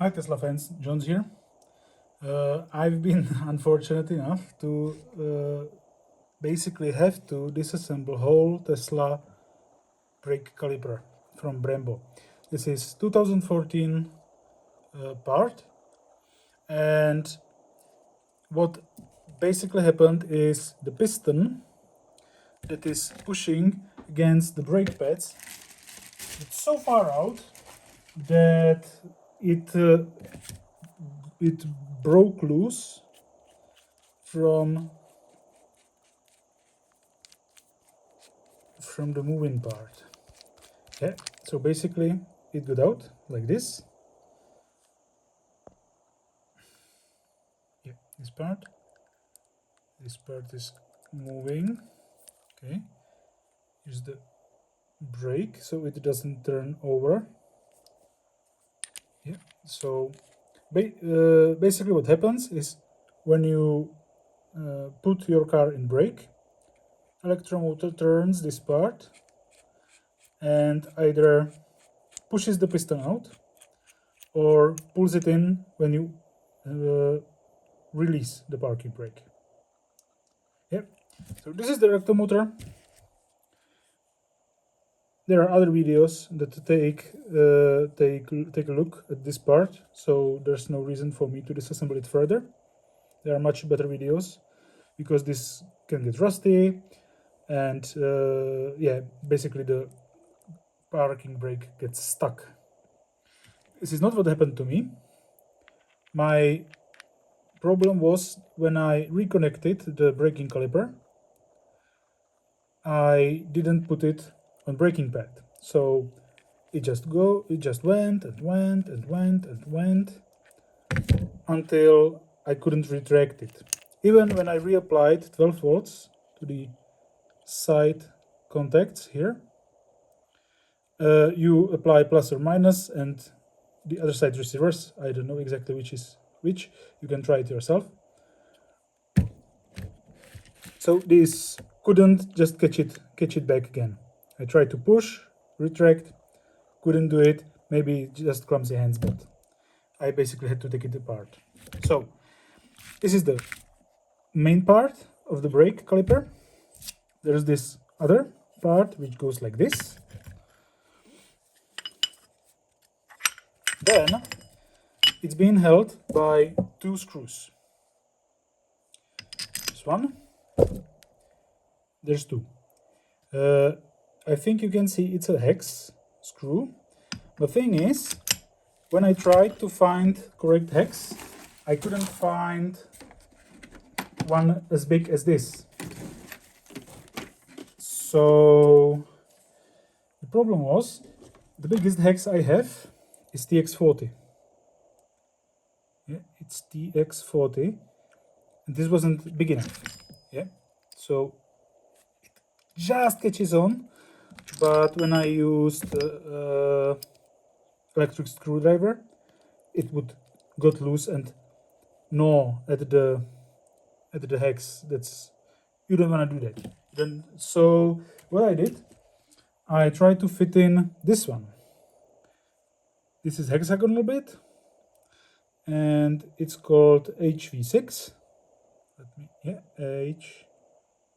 Hi Tesla fans, John's here. I've been unfortunate enough to basically have to disassemble whole Tesla brake caliper from Brembo. This is 2014 part, and what basically happened is the piston that is pushing against the brake pads, it's so far out that it broke loose from the moving part. Yeah, so basically it got out like this. Yeah, this part is moving. Okay, here's the brake so it doesn't turn over. Yeah, so basically what happens is when you put your car in brake, electromotor turns this part and either pushes the piston out or pulls it in when you release the parking brake. Yeah, so this is the electromotor. There are other videos that take a look at this part, so there's no reason for me to disassemble it further. There are much better videos because this can get rusty, and yeah, basically the parking brake gets stuck. This is not what happened to me. My problem was when I reconnected the braking caliper, I didn't put it on braking pad, so it just went and went and went and went until I couldn't retract it. Even when I reapplied 12 volts to the side contacts here, you apply plus or minus and the other side is reverse. I don't know exactly which is which. You can try it yourself. So this couldn't just catch it back again. I tried to push, retract, couldn't do it. Maybe just clumsy hands, but I basically had to take it apart. So this is the main part of the brake caliper. There's this other part which goes like this. Then it's being held by two screws. This one, there's two. I think you can see it's a hex screw. The thing is, when I tried to find correct hex, I couldn't find one as big as this. So the problem was, the biggest hex I have is TX40. Yeah, it's TX40, and this wasn't big enough. Yeah, so it just catches on, but when I used electric screwdriver, it would got loose and gnaw at the hex. That's, you don't want to do that. Then so what I did, I tried to fit in this one. This is hexagonal bit, and it's called HV6.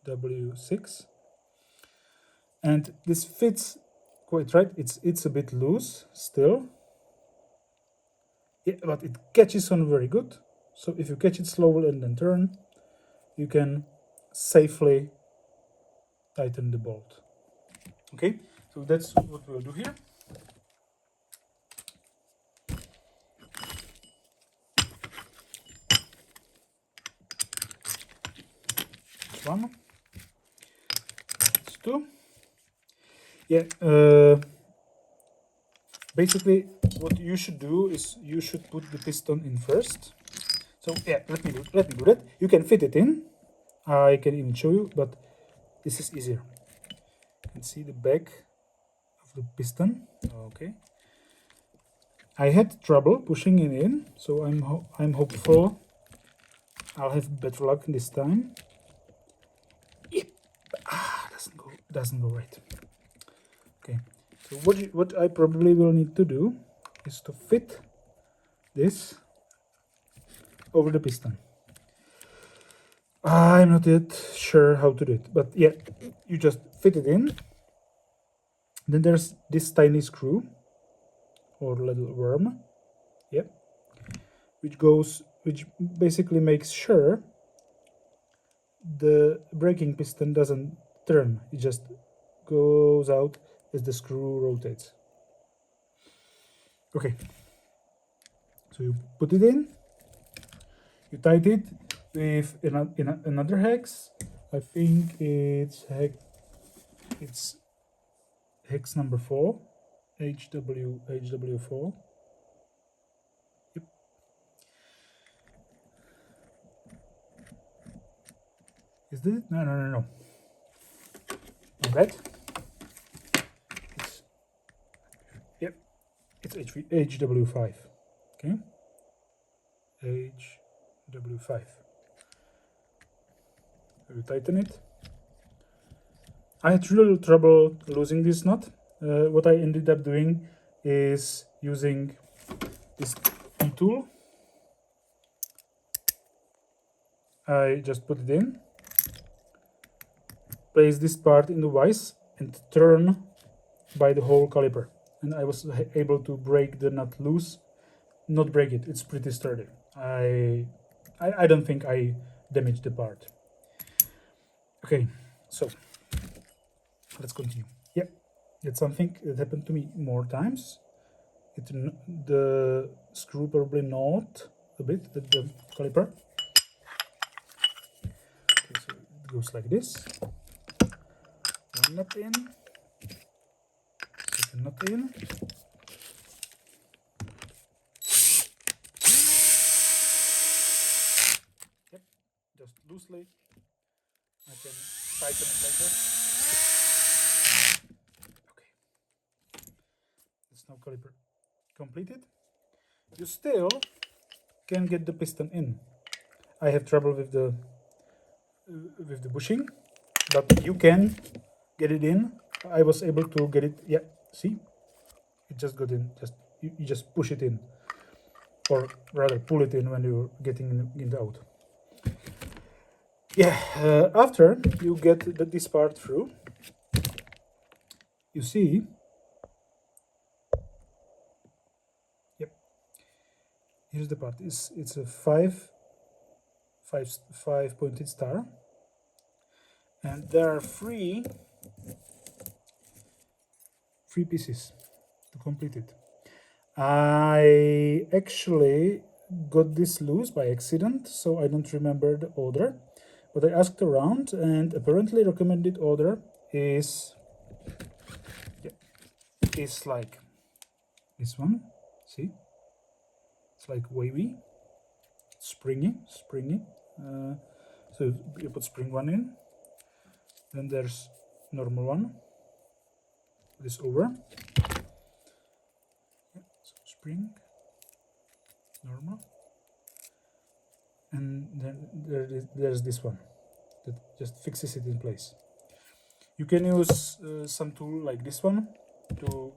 HW6, and this fits quite right. It's a bit loose still, yeah, but it catches on very good. So if you catch it slowly and then turn, you can safely tighten the bolt. Okay, so that's what we'll do here. It's one, it's two. Yeah, basically what you should do is you should put the piston in first. So yeah, let me do that. You can fit it in. I can even show you, but this is easier. You can see the back of the piston. Okay. I had trouble pushing it in, so I'm hopeful I'll have better luck this time. Yep. Doesn't go right. Okay. So what I probably will need to do is to fit this over the piston. I'm not yet sure how to do it, but yeah, you just fit it in. Then there's this tiny screw or little worm, yeah, which basically makes sure the braking piston doesn't turn. It just goes out as the screw rotates. Okay, so you put it in, you tight it with another hex. I think it's hex number 4, HW4. Yep. Is this it? No. That. It's, yep. It's HW5. Okay. HW5. You tighten it. I had real trouble losing this nut. What I ended up doing is using this tool. I just put it in, place this part in the vise, and turn by the whole caliper. And I was able to break the nut loose. Not break it, it's pretty sturdy. I don't think I damaged the part. Okay, so let's continue. Yep, it's something that happened to me more times. The screw probably gnawed a bit at the caliper. Okay, so it goes like this. One nut in, second nut in. Yep, just loosely. I can tighten it later. Okay, that's now caliper completed. You still can get the piston in. I have trouble with the bushing, but you can get it in. I was able to get it. Yeah, see, it just got in. You just push it in, or rather pull it in when you're getting it out. Yeah, after you get this part through, you see, yep, here's the part. It's a five pointed star, and there are three pieces to complete it. I actually got this loose by accident, so I don't remember the order, but I asked around, and apparently recommended order is like this one. See, it's like wavy, springy. So you put spring one in, then there's normal one, this over, so spring, normal, and then there's this one that just fixes it in place. You can use some tool like this one to.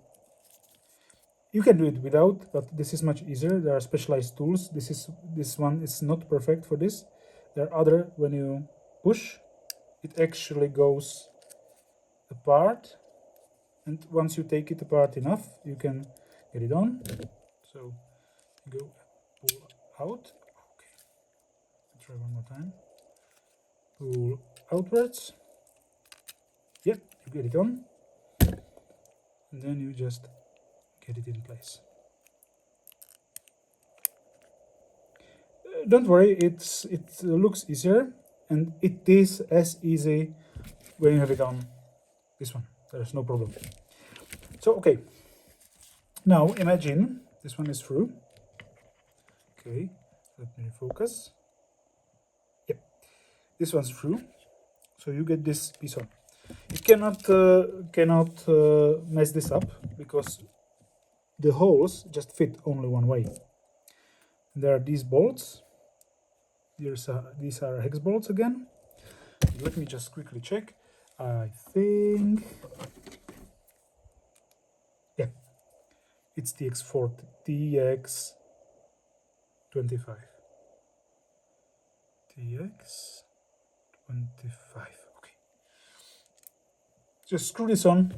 You can do it without, but this is much easier. There are specialized tools. This one is not perfect for this. There are other, when you push, it actually goes apart, and once you take it apart enough, you can get it on. So you go pull out. Okay, let's try one more time. Pull outwards. Yep, you get it on, and then you just get it in place. Don't worry, it looks easier, and it is as easy when you have it on this one. There's no problem. So okay, now imagine this one is through. Okay, let me focus. Yep, this one's through. So you get this piece on. You cannot mess this up because the holes just fit only one way. There are these bolts. These are hex bolts again. Let me just quickly check. I think, yeah, it's TX4, TX 25. TX 25. Okay. Just screw this on.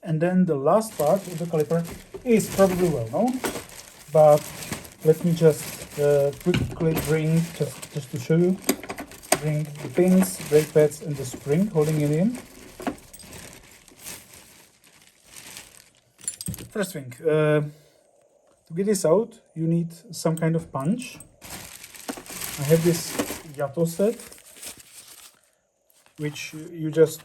And then the last part of the caliper is probably well known, but let me just quickly bring, just to show you, bring the pins, brake pads and the spring holding it in. First thing, to get this out, you need some kind of punch. I have this Yato set, which you just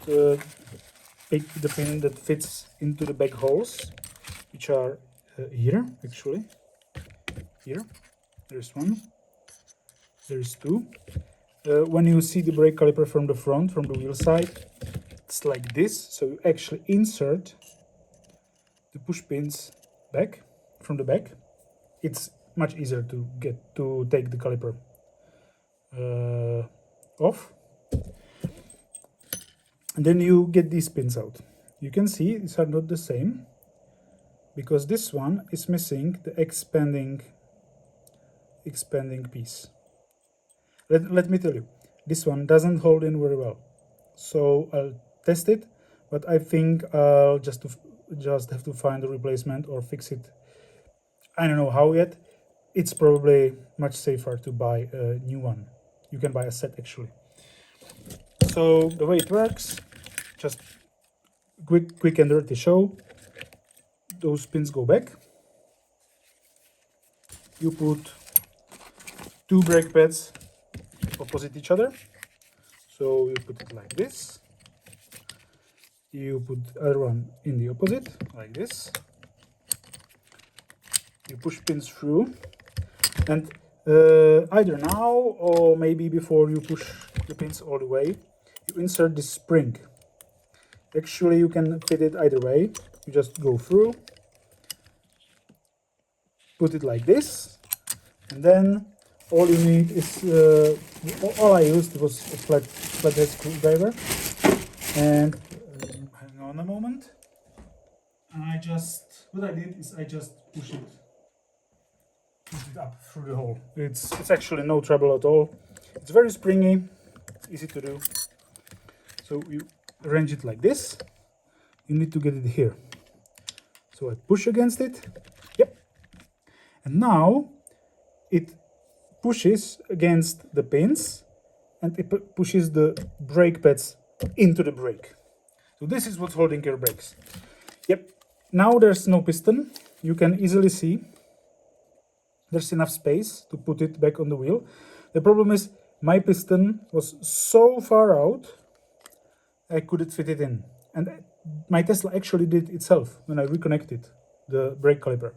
pick the pin that fits into the back holes, which are here, actually. Here, there's one, there's two. When you see the brake caliper from the front, from the wheel side, it's like this. So you actually insert the push pins back from the back. It's much easier to take the caliper off. And then you get these pins out. You can see these are not the same because this one is missing the expanding piece. Let me tell you, this one doesn't hold in very well. So I'll test it, but I think I'll just have to find a replacement or fix it. I don't know how yet. It's probably much safer to buy a new one. You can buy a set actually. So the way it works, just quick and dirty show. Those pins go back. You put two brake pads opposite each other. So you put it like this. You put the other one in the opposite, like this. You push pins through, and either now or maybe before you push the pins all the way, you insert this spring. Actually, you can fit it either way. You just go through, put it like this, and then all you need is all I used was a flathead screwdriver. And hang on a moment. What I did is I just push it up through the hole. It's actually no trouble at all. It's very springy, easy to do. So you arrange it like this. You need to get it here. So I push against it. Yep. And now it pushes against the pins and it pushes the brake pads into the brake. So this is what's holding your brakes. Yep. Now there's no piston. You can easily see there's enough space to put it back on the wheel. The problem is my piston was so far out I couldn't fit it in. And my Tesla actually did it itself when I reconnected the brake caliper.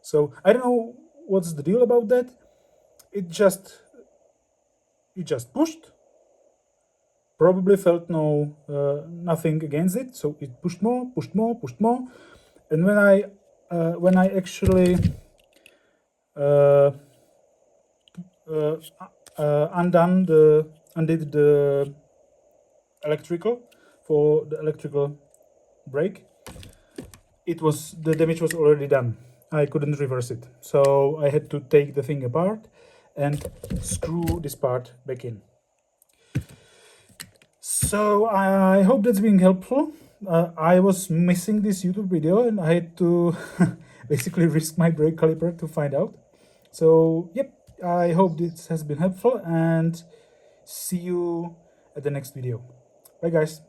So I don't know what's the deal about that. It just pushed. Probably felt nothing against it, so it pushed more. And when I actually undid the electrical for the electrical brake, the damage was already done. I couldn't reverse it, so I had to take the thing apart and screw this part back in. So I hope that's been helpful. I was missing this YouTube video and I had to basically risk my brake caliper to find out. So yep, I hope this has been helpful and see you at the next video. Bye guys.